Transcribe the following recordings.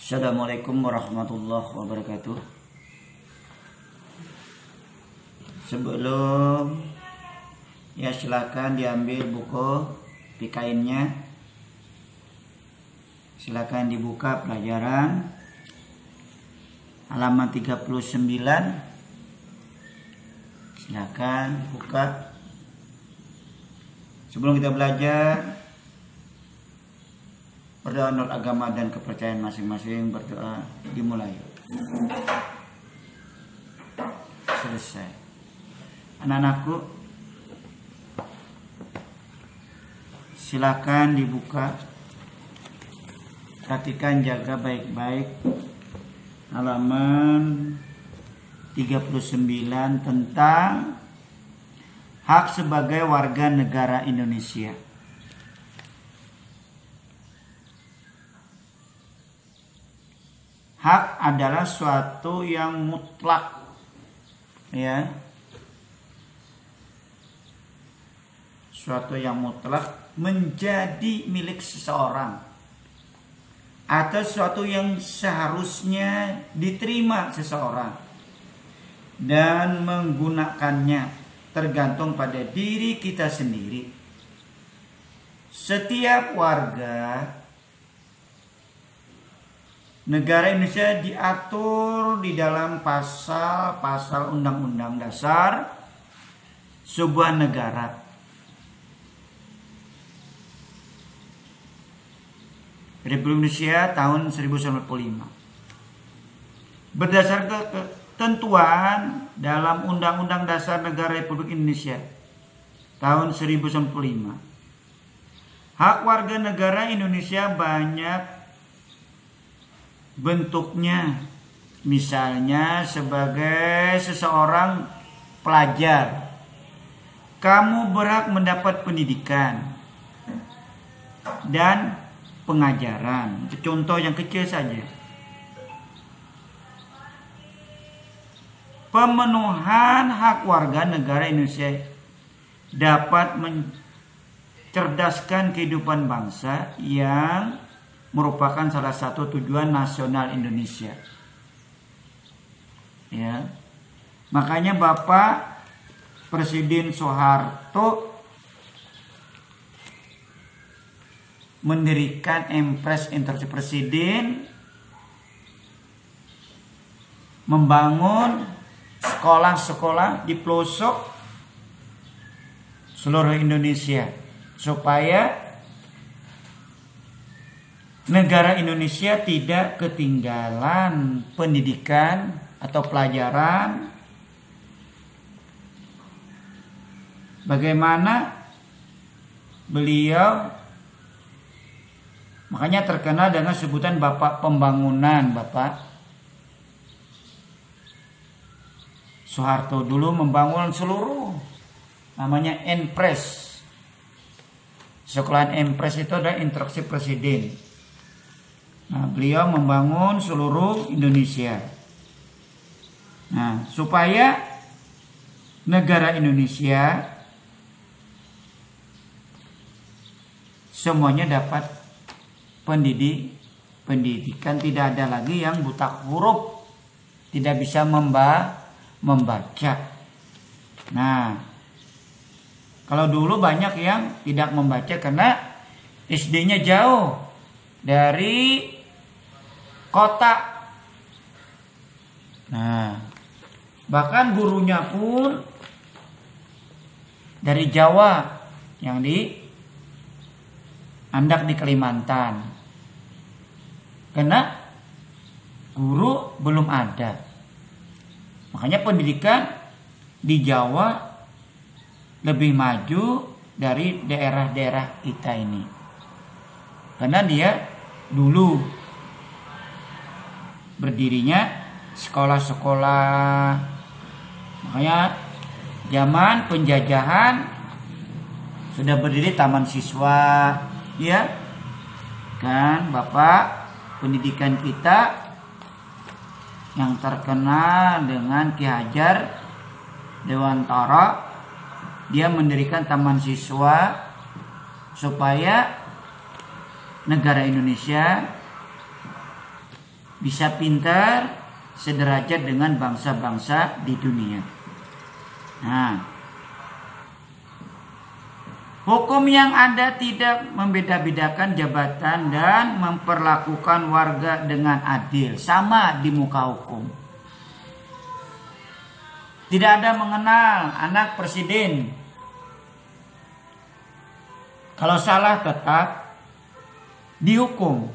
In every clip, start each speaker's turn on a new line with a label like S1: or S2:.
S1: Assalamualaikum warahmatullahi wabarakatuh. Sebelum silakan diambil buku PKN-nya. Silakan dibuka pelajaran halaman 39. Silakan buka. Sebelum kita belajar, berdoa menurut agama dan kepercayaan masing-masing. Berdoa dimulai. Selesai. Anak-anakku, silakan dibuka. Perhatikan, jaga baik-baik. Halaman 39 tentang hak sebagai warga negara Indonesia. Hak adalah suatu yang mutlak, ya. Suatu yang mutlak menjadi milik seseorang, atau suatu yang seharusnya diterima seseorang dan menggunakannya tergantung pada diri kita sendiri. Setiap warga negara Indonesia diatur di dalam pasal-pasal Undang-Undang Dasar sebuah negara. Republik Indonesia tahun 1945. Berdasarkan ketentuan dalam Undang-Undang Dasar Negara Republik Indonesia tahun 1945, hak warga negara Indonesia banyak bentuknya. Misalnya sebagai seseorang pelajar, kamu berhak mendapat pendidikan dan pengajaran. Itu contoh yang kecil saja. Pemenuhan hak warga negara Indonesia dapat mencerdaskan kehidupan bangsa yang merupakan salah satu tujuan nasional Indonesia. Ya. Makanya Bapak Presiden Soeharto mendirikan Impres Instruksi Presiden, membangun sekolah-sekolah di pelosok seluruh Indonesia supaya negara Indonesia tidak ketinggalan pendidikan atau pelajaran. Bagaimana beliau makanya terkenal dengan sebutan Bapak Pembangunan. Bapak Soeharto dulu membangun seluruh, namanya Impres. Sekolahan Impres itu adalah instruksi presiden. Nah, beliau membangun seluruh Indonesia. Nah, supaya negara Indonesia semuanya dapat pendidikan, tidak ada lagi yang buta huruf, tidak bisa membaca. Nah, kalau dulu banyak yang tidak membaca karena SD-nya jauh dari kota. Nah, bahkan gurunya pun dari Jawa, yang di Andak di Kalimantan. Karena guru belum ada. Makanya pendidikan di Jawa lebih maju dari daerah-daerah kita ini. Karena dia dulu berdirinya sekolah-sekolah. Makanya zaman penjajahan sudah berdiri taman siswa, ya kan Bapak. Pendidikan kita yang terkenal dengan Ki Hajar Dewantara, dia mendirikan taman siswa supaya negara Indonesia bisa pintar, sederajat dengan bangsa-bangsa di dunia. Nah, hukum yang ada tidak membeda-bedakan jabatan dan memperlakukan warga dengan adil, sama di muka hukum. Tidak ada mengenal anak presiden. Kalau salah tetap dihukum.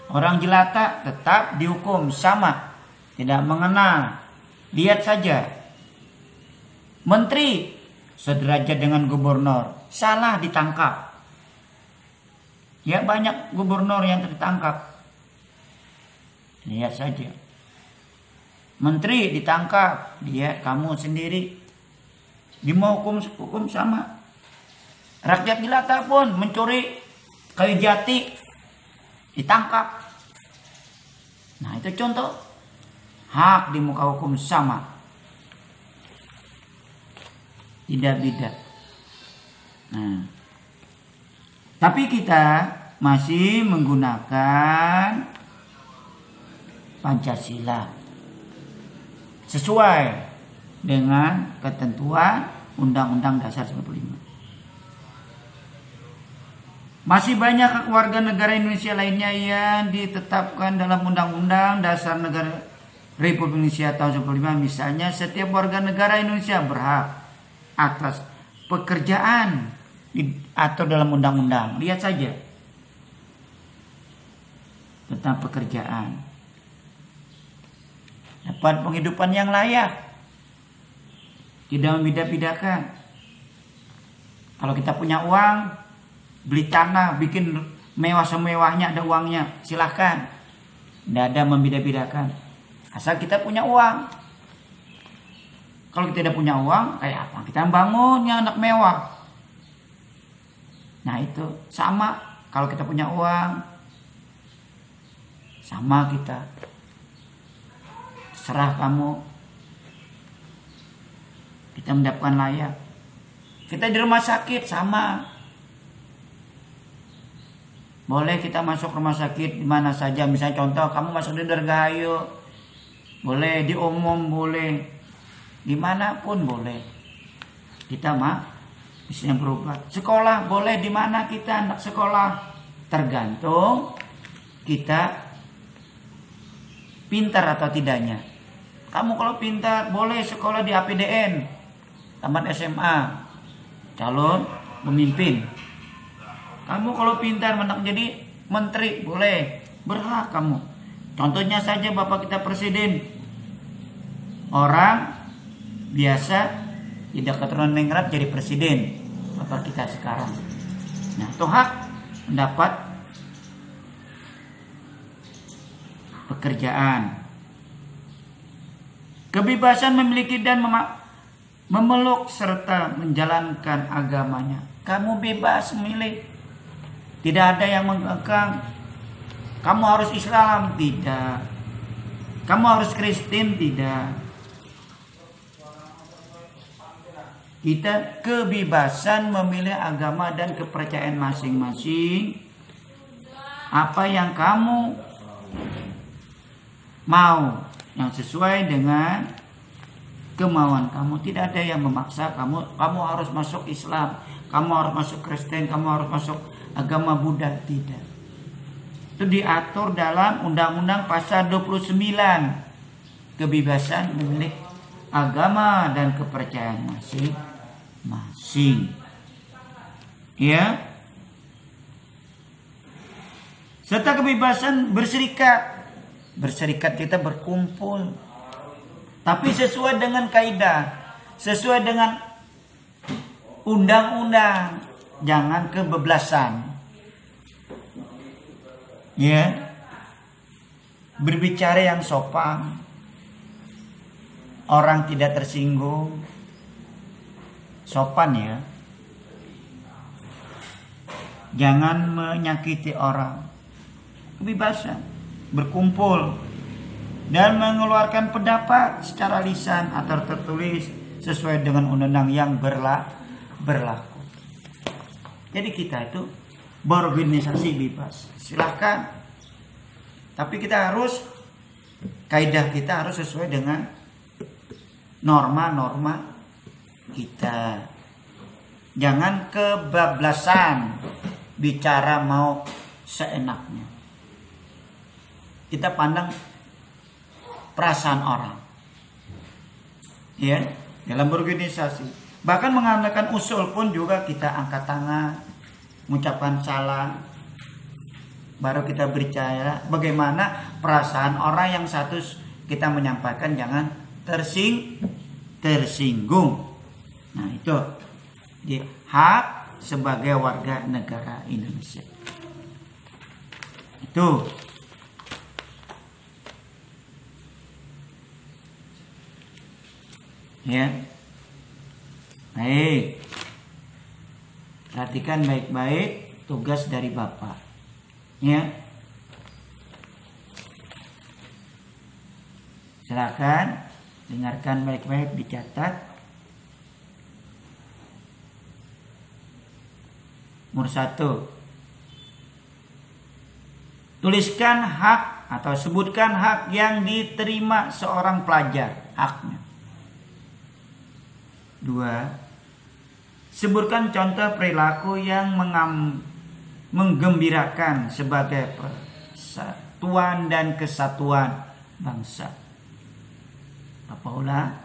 S1: Orang jelata tetap dihukum, sama, tidak mengenal. Lihat saja, menteri sederajat dengan gubernur, salah ditangkap. Ya, banyak gubernur yang tertangkap. Lihat saja, menteri ditangkap, dia kamu sendiri dimau hukum sama. Rakyat jelata pun mencuri kayu jati ditangkap. Nah, itu contoh hak di muka hukum sama, tidak beda. Nah, tapi kita masih menggunakan Pancasila sesuai dengan ketentuan Undang-Undang Dasar 45. Masih banyak hak warga negara Indonesia lainnya yang ditetapkan dalam Undang-Undang Dasar Negara Republik Indonesia tahun 45. Misalnya, setiap warga negara Indonesia berhak atas pekerjaan atau dalam undang-undang. Lihat saja tentang pekerjaan. Dapat penghidupan yang layak, tidak membeda-bedakan. Kalau kita punya uang, beli tanah, bikin mewah semewahnya, ada uangnya, silahkan. Tidak ada membeda-bedakan, asal kita punya uang. Kalau kita tidak punya uang, kayak apa kita bangunnya anak mewah? Nah, itu sama. Kalau kita punya uang, sama kita. Serah kamu, kita mendapatkan layak. Kita di rumah sakit, sama. Boleh kita masuk rumah sakit di mana saja. Misalnya contoh, kamu masuk di Dirgahayu, boleh, di umum boleh, dimanapun boleh. Kita bisa berobat. Sekolah boleh, di mana kita anak sekolah, tergantung kita pintar atau tidaknya. Kamu kalau pintar boleh sekolah di APDN, tamat SMA, calon pemimpin. Kamu kalau pintar menang jadi menteri, boleh, berhak kamu. Contohnya saja Bapak kita presiden, orang biasa tidak keturunan ningrat jadi presiden, Bapak kita sekarang. Nah, itu hak mendapat pekerjaan. Kebebasan memiliki dan memeluk serta menjalankan agamanya. Kamu bebas memilih. Tidak ada yang mengekang. Kamu harus Islam, tidak. Kamu harus Kristen, tidak. Kita kebebasan memilih agama dan kepercayaan masing-masing. Apa yang kamu mau, yang sesuai dengan kemauan kamu. Tidak ada yang memaksa kamu harus masuk Islam, kamu harus masuk Kristen, kamu harus masuk agama Buddha, tidak. Itu diatur dalam Undang-Undang Pasal 29, kebebasan memilih agama dan kepercayaan masing-masing. Ya. Serta kebebasan berserikat. Berserikat kita berkumpul, tapi sesuai dengan kaidah, sesuai dengan undang-undang. Jangan kebablasan. Ya. Berbicara yang sopan. Orang tidak tersinggung. Sopan ya. Jangan menyakiti orang. Kebebasan berkumpul dan mengeluarkan pendapat secara lisan atau tertulis sesuai dengan undang-undang yang berlaku. Jadi kita itu berorganisasi bebas. Silahkan Tapi kita harus, kaidah kita harus sesuai dengan norma-norma kita. Jangan kebablasan bicara mau seenaknya. Kita pandang perasaan orang. Ya, dalam berorganisasi. Bahkan mengadakan usul pun juga kita angkat tangan, mengucapkan salam, baru kita berbicara. Bagaimana perasaan orang yang satu kita menyampaikan, jangan tersinggung. Nah itu hak sebagai warga negara Indonesia. Itu. Ya. Baik. Perhatikan baik-baik tugas dari Bapak. Ya. Silakan dengarkan baik-baik, dicatat. Nomor 1. Tuliskan hak atau sebutkan hak yang diterima seorang pelajar, haknya. 2. Sebutkan contoh perilaku yang menggembirakan sebagai persatuan dan kesatuan bangsa. Apa ulah?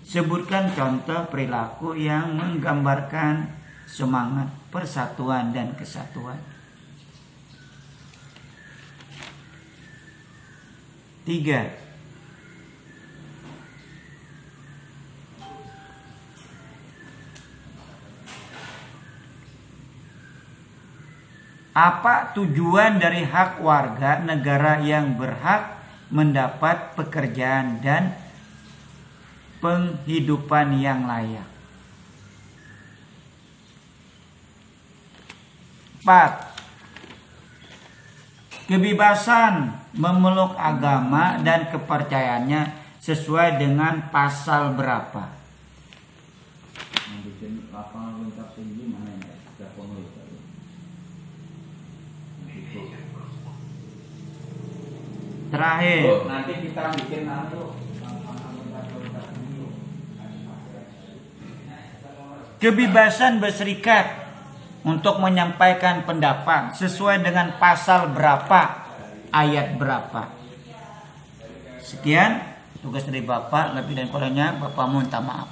S1: Sebutkan contoh perilaku yang menggambarkan semangat persatuan dan kesatuan. 3. Apa tujuan dari hak warga negara yang berhak mendapat pekerjaan dan penghidupan yang layak? 4. Kebebasan memeluk agama dan kepercayaannya sesuai dengan pasal berapa? Terakhir,
S2: nanti kita bikin
S1: kebebasan berserikat untuk menyampaikan pendapat sesuai dengan pasal berapa, ayat berapa. Sekian tugas dari Bapak, lebih dan kurangnya Bapak minta maaf.